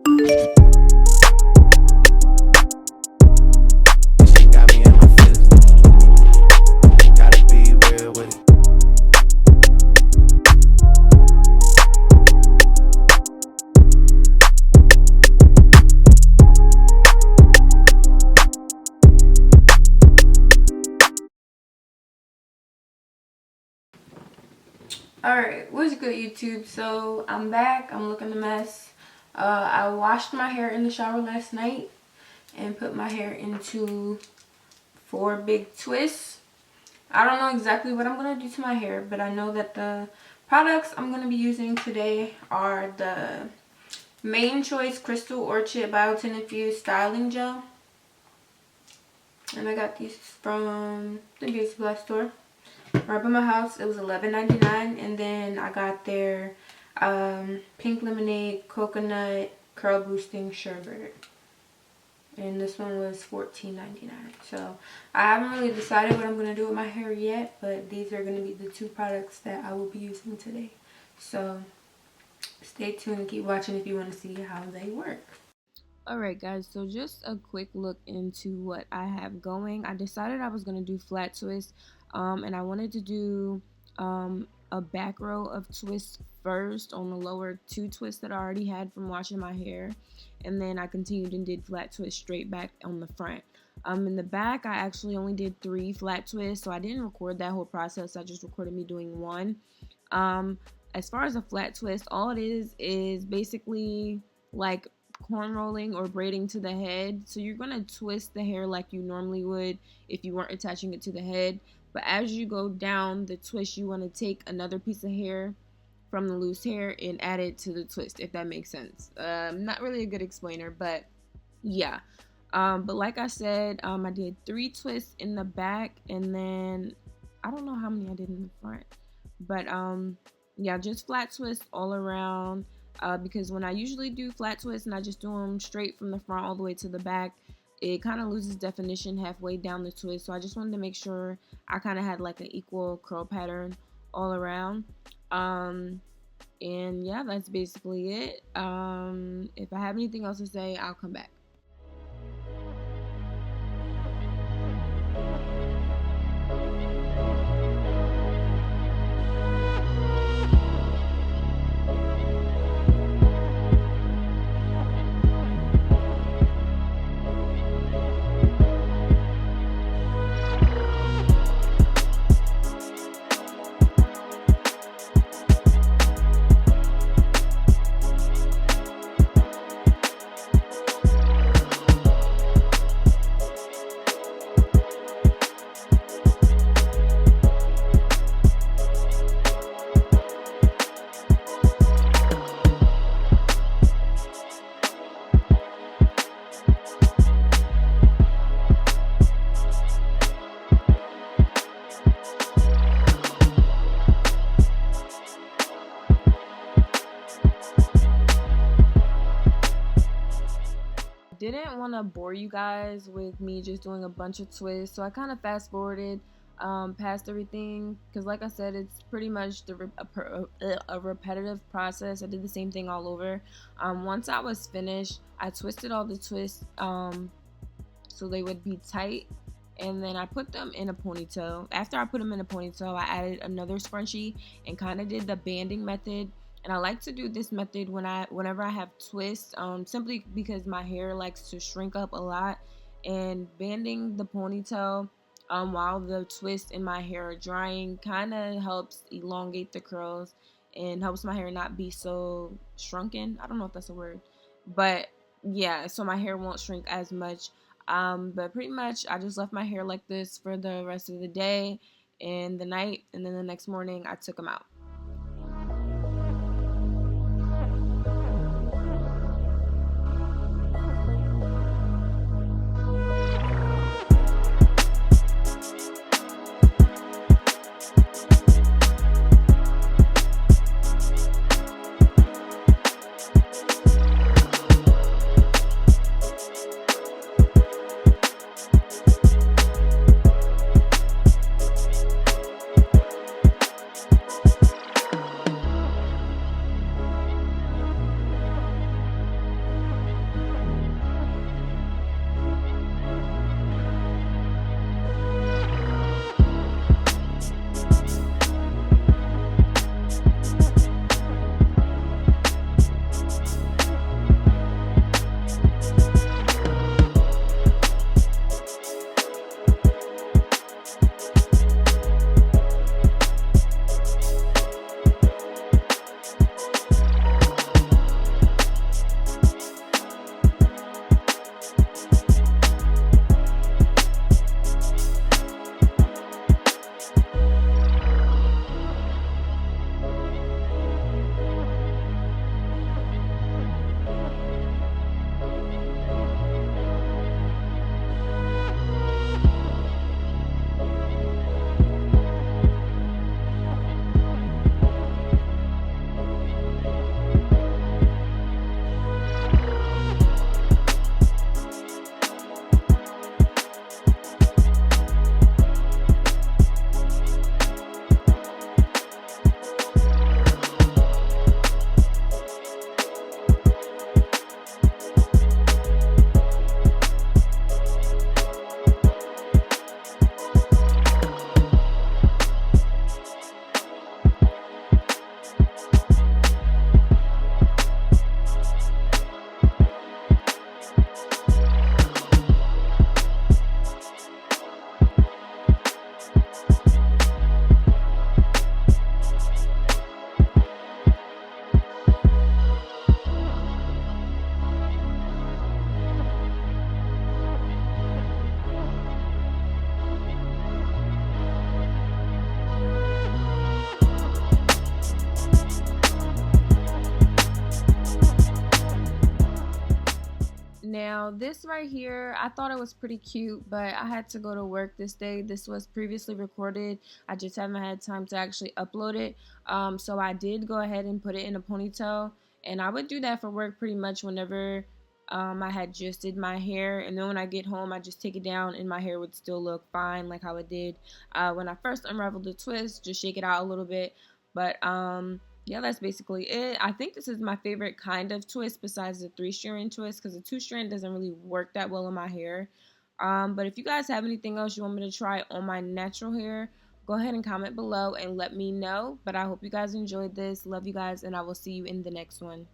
She got me in my feelings. Gotta be real with it. Alright, what's good, YouTube? So I'm back. I'm looking a mess. I washed my hair in the shower last night and put my hair into 4 big twists. I don't know exactly what I'm going to do to my hair, but I know that the products I'm going to be using today are the Mane Choice Crystal Orchid Biotin Infused Styling Gel. And I got these from the beauty supply store. Right by my house. It was $11.99, and then I got their pink lemonade coconut curl boosting sherbet, and this one was $14.99. So I haven't really decided what I'm going to do with my hair yet, but these are going to be the 2 products that I will be using today. So stay tuned and keep watching if you want to see how they work. Alright guys, so just a quick look into what I have going. I decided I was going to do flat twists, and I wanted to do a back row of twists first on the lower 2 twists that I already had from washing my hair, and then I continued and did flat twists straight back on the front. In the back, I actually only did 3 flat twists, so I didn't record that whole process. I just recorded me doing one. As far as a flat twist, all it is basically like corn rolling or braiding to the head. So you're going to twist the hair like you normally would if you weren't attaching it to the head. But as you go down the twist, you want to take another piece of hair from the loose hair and add it to the twist, if that makes sense. Not really a good explainer, but yeah. But like I said, I did 3 twists in the back, and then I don't know how many I did in the front. But yeah, just flat twists all around. Because when I usually do flat twists and I just do them straight from the front all the way to the back, it kind of loses definition halfway down the twist. So I just wanted to make sure I kind of had like an equal curl pattern all around. And yeah, that's basically it. If I have anything else to say, I'll come back. Didn't want to bore you guys with me just doing a bunch of twists, so I kind of fast forwarded past everything, because like I said, it's pretty much a repetitive process. I did the same thing all over. Once I was finished, I twisted all the twists so they would be tight, and then I put them in a ponytail. After I put them in a ponytail, I added another scrunchie and kind of did the banding method. And I like to do this method whenever I have twists, simply because my hair likes to shrink up a lot, and banding the ponytail while the twists in my hair are drying kind of helps elongate the curls and helps my hair not be so shrunken. I don't know if that's a word, but yeah, so my hair won't shrink as much. But pretty much I just left my hair like this for the rest of the day and the night, and then the next morning I took them out. Now, this right here, I thought it was pretty cute, but I had to go to work this day. This was previously recorded. I just haven't had time to actually upload it. So I did go ahead and put it in a ponytail, and I would do that for work pretty much whenever I had just did my hair, and then when I get home, I just take it down, and my hair would still look fine, like how it did when I first unraveled the twist. Just shake it out a little bit, but yeah, that's basically it. I think this is my favorite kind of twist besides the 3-strand twist, because the 2-strand doesn't really work that well in my hair. But if you guys have anything else you want me to try on my natural hair, go ahead and comment below and let me know. But I hope you guys enjoyed this. Love you guys, and I will see you in the next one.